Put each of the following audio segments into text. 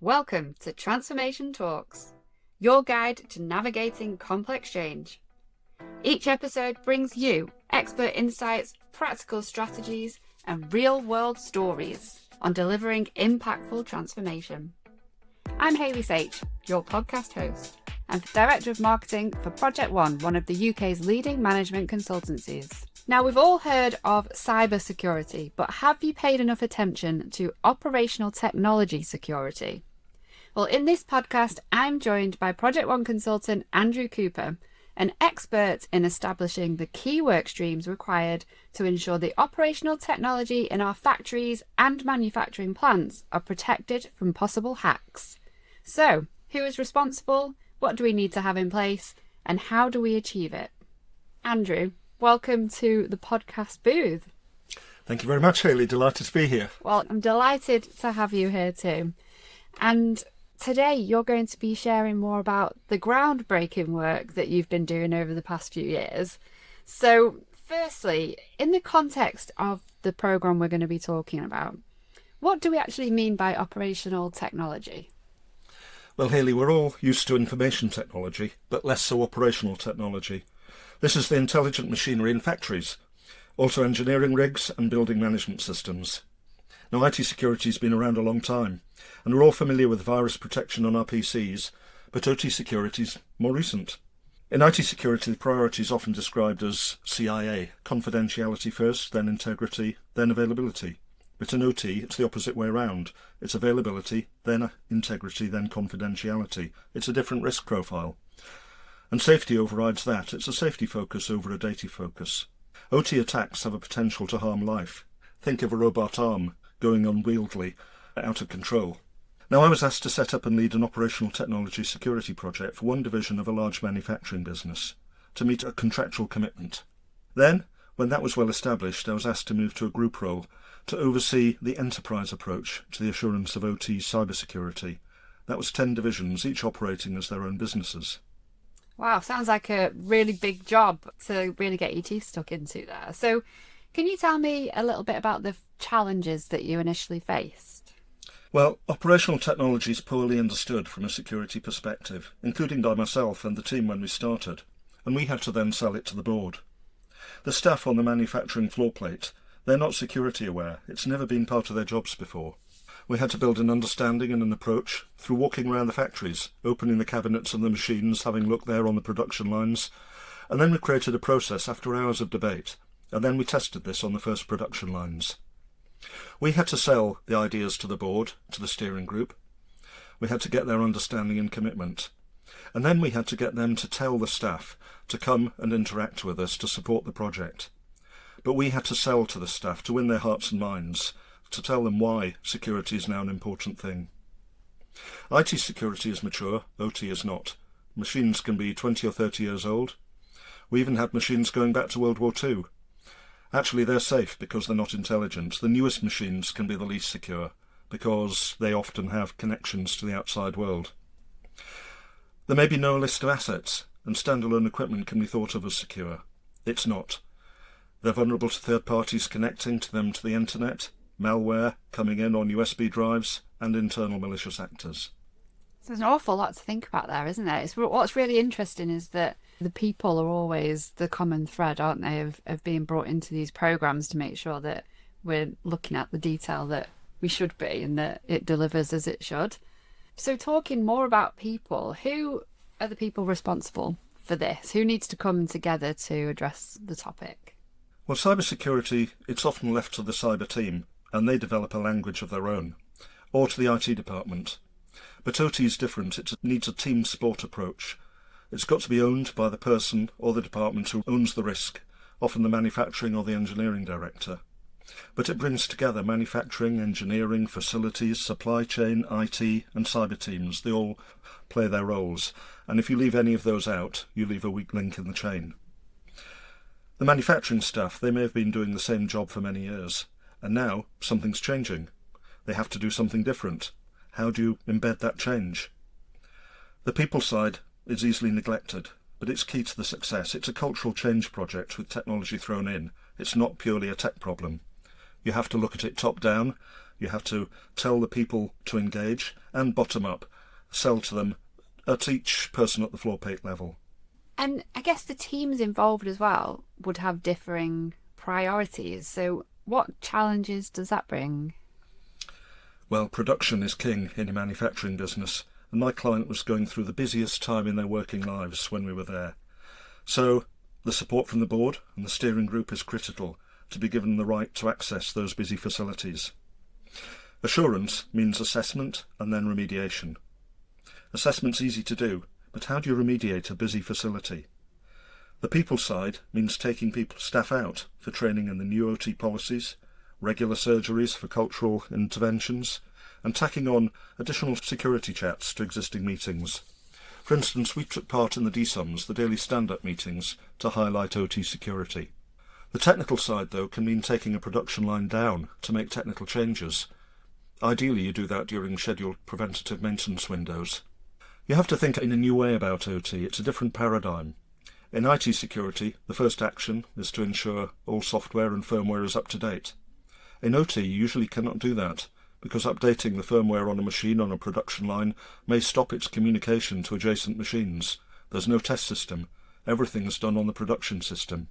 Welcome to Transformation Talks, your guide to navigating complex change. Each episode brings you expert insights, practical strategies, and real-world stories on delivering impactful transformation. I'm Hayley Sage, your podcast host, and Director of Marketing for Project One, one of the UK's leading management consultancies. Now, we've all heard of cybersecurity, but have you paid enough attention to operational technology security? Well, in this podcast, I'm joined by Project One consultant Andrew Cooper, an expert in establishing the key work streams required to ensure the operational technology in our factories and manufacturing plants are protected from possible hacks. So, who is responsible? What do we need to have in place? And how do we achieve it? Andrew, welcome to the podcast booth. Thank you very much, Hayley. Delighted to be here. Well, I'm delighted to have you here too. And today you're going to be sharing more about the groundbreaking work that you've been doing over the past few years. So, firstly, in the context of the programme we're going to be talking about, what do we actually mean by operational technology? Well, Hayley, we're all used to information technology, but less so operational technology. This is the intelligent machinery in factories, also engineering rigs and building management systems. Now, IT security has been around a long time, and we're all familiar with virus protection on our PCs, but OT security is more recent. In IT security, the priority is often described as CIA, confidentiality first, then integrity, then availability. But in OT, it's the opposite way around. It's availability, then integrity, then confidentiality. It's a different risk profile. And safety overrides that. It's a safety focus over a data focus. OT attacks have a potential to harm life. Think of a robot arm going unwieldy, out of control. Now, I was asked to set up and lead an operational technology security project for one division of a large manufacturing business to meet a contractual commitment. Then, when that was well established, I was asked to move to a group role to oversee the enterprise approach to the assurance of OT cybersecurity. That was 10 divisions, each operating as their own businesses. Wow, sounds like a really big job to really get your teeth stuck into there. So can you tell me a little bit about the challenges that you initially faced? Well, operational technology is poorly understood from a security perspective, including by myself and the team when we started, and we had to then sell it to the board. The staff on the manufacturing floor plate, they're not security aware. It's never been part of their jobs before. We had to build an understanding and an approach through walking around the factories, opening the cabinets and the machines, having looked there on the production lines, and then we created a process after hours of debate, and then we tested this on the first production lines. We had to sell the ideas to the board, to the steering group. We had to get their understanding and commitment. And then we had to get them to tell the staff to come and interact with us to support the project. But we had to sell to the staff to win their hearts and minds, to tell them why security is now an important thing. IT security is mature, OT is not. Machines can be 20 or 30 years old. We even had machines going back to World War II. Actually, they're safe because they're not intelligent. The newest machines can be the least secure because they often have connections to the outside world. There may be no list of assets, and standalone equipment can be thought of as secure. It's not. They're vulnerable to third parties connecting to them to the internet, malware coming in on USB drives, and internal malicious actors. So there's an awful lot to think about there, isn't there? What's really interesting is that the people are always the common thread, aren't they, of being brought into these programs to make sure that we're looking at the detail that we should be and that it delivers as it should. So talking more about people, who are the people responsible for this? Who needs to come together to address the topic? Well, cybersecurity, it's often left to the cyber team, and they develop a language of their own, or to the IT department. But OT is different. It needs a team sport approach. It's got to be owned by the person or the department who owns the risk, often the manufacturing or the engineering director. But it brings together manufacturing, engineering, facilities, supply chain, IT and cyber teams. They all play their roles, and if you leave any of those out, you leave a weak link in the chain. The manufacturing staff, they may have been doing the same job for many years, and now something's changing. They have to do something different. How do you embed that change? The people side is easily neglected, but it's key to the success. It's a cultural change project with technology thrown in. It's not purely a tech problem. You have to look at it top down, You have to tell the people to engage and bottom up, sell to them at each person at the floor plate level. And I guess the teams involved as well would have differing priorities. So what challenges does that bring? Well, production is king in a manufacturing business, and my client was going through the busiest time in their working lives when we were there. So the support from the board and the steering group is critical to be given the right to access those busy facilities. Assurance means assessment and then remediation. Assessment's easy to do, but how do you remediate a busy facility? The people side means taking staff out for training in the new OT policies, regular surgeries for cultural interventions, and tacking on additional security chats to existing meetings. For instance, we took part in the DSOMs, the daily stand-up meetings, to highlight OT security. The technical side, though, can mean taking a production line down to make technical changes. Ideally, you do that during scheduled preventative maintenance windows. You have to think in a new way about OT. It's a different paradigm. In IT security, the first action is to ensure all software and firmware is up to date. In OT, you usually cannot do that, because updating the firmware on a machine on a production line may stop its communication to adjacent machines. There's no test system. Everything is done on the production system.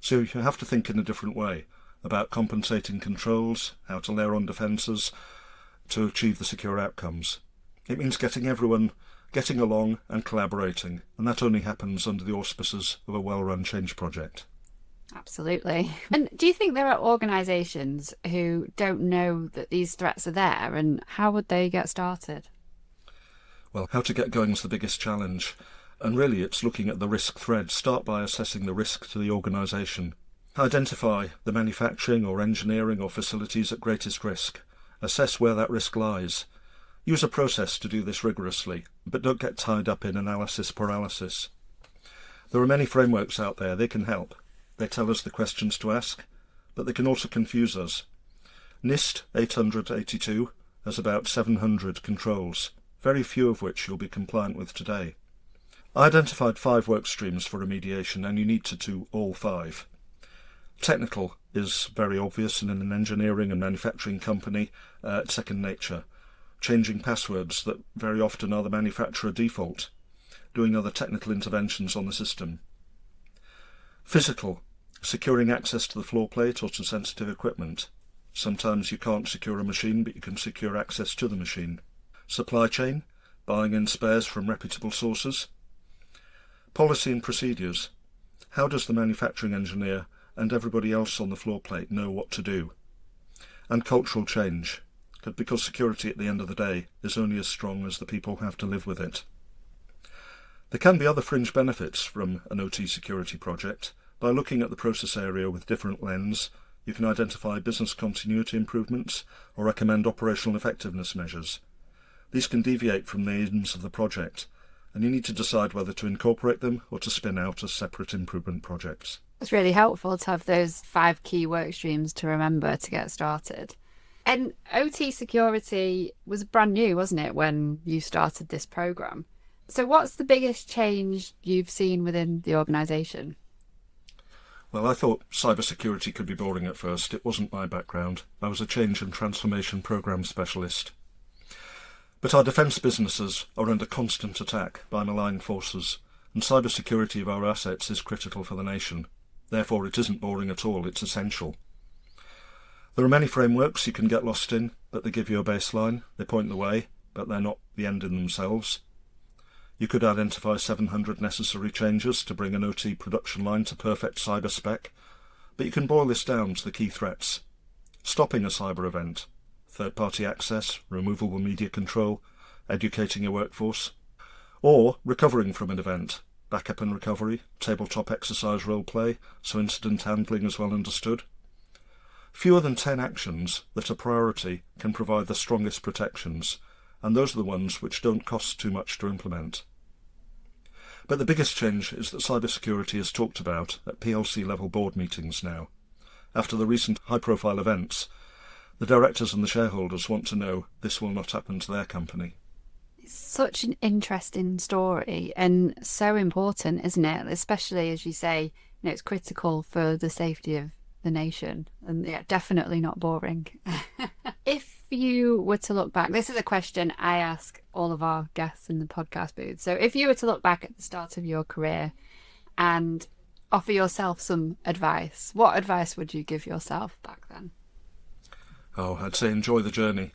So you have to think in a different way about compensating controls, how to layer on defences to achieve the secure outcomes. It means getting everyone getting along and collaborating, and that only happens under the auspices of a well-run change project. Absolutely. And do you think there are organisations who don't know that these threats are there, and how would they get started? Well, how to get going is the biggest challenge, and really it's looking at the risk thread. Start by assessing the risk to the organisation. Identify the manufacturing or engineering or facilities at greatest risk. Assess where that risk lies. Use a process to do this rigorously, but don't get tied up in analysis paralysis. There are many frameworks out there. They can help. They tell us the questions to ask, but they can also confuse us. NIST 882 has about 700 controls, very few of which you'll be compliant with today. I identified 5 work streams for remediation, and you need to do all 5. Technical is very obvious, and in an engineering and manufacturing company, it's second nature. Changing passwords that very often are the manufacturer default. Doing other technical interventions on the system. Physical, securing access to the floor plate or to sensitive equipment. Sometimes you can't secure a machine, but you can secure access to the machine. Supply chain, buying in spares from reputable sources. Policy and procedures. How does the manufacturing engineer and everybody else on the floor plate know what to do? And cultural change, because security at the end of the day is only as strong as the people who have to live with it. There can be other fringe benefits from an OT security project. By looking at the process area with different lens, you can identify business continuity improvements or recommend operational effectiveness measures. These can deviate from the aims of the project, and you need to decide whether to incorporate them or to spin out as separate improvement projects. It's really helpful to have those 5 key work streams to remember to get started. And OT security was brand new, wasn't it, when you started this programme? So what's the biggest change you've seen within the organisation? Well, I thought cybersecurity could be boring at first. It wasn't my background. I was a change and transformation programme specialist. But our defence businesses are under constant attack by malign forces, and cybersecurity of our assets is critical for the nation. Therefore, it isn't boring at all, it's essential. There are many frameworks you can get lost in, but they give you a baseline. They point the way, but they're not the end in themselves. You could identify 700 necessary changes to bring an OT production line to perfect cyber spec, but you can boil this down to the key threats. Stopping a cyber event, third-party access, removable media control, educating your workforce, or recovering from an event, backup and recovery, tabletop exercise role play, so incident handling is well understood. Fewer than 10 actions that are priority can provide the strongest protections, and those are the ones which don't cost too much to implement. But the biggest change is that cybersecurity is talked about at PLC-level board meetings now. After the recent high-profile events, the directors and the shareholders want to know this will not happen to their company. It's such an interesting story and so important, isn't it? Especially, as you say, it's critical for the safety of the nation. And yeah, definitely not boring. If you were to look back, this is a question I ask all of our guests in the podcast booth. So if you were to look back at the start of your career and offer yourself some advice, what advice would you give yourself back then? Oh, I'd say enjoy the journey.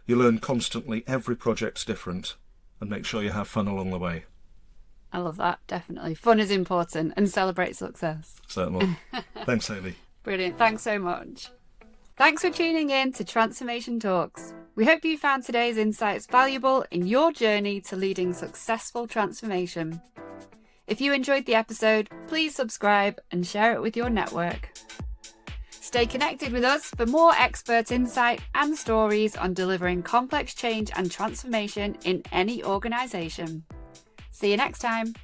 You learn constantly, every project's different, and make sure you have fun along the way. I love that, definitely. Fun is important, and celebrate success. Certainly. Thanks, Hayley. Brilliant, thanks so much. Thanks for tuning in to Transformation Talks. We hope you found today's insights valuable in your journey to leading successful transformation. If you enjoyed the episode, please subscribe and share it with your network. Stay connected with us for more expert insight and stories on delivering complex change and transformation in any organisation. See you next time.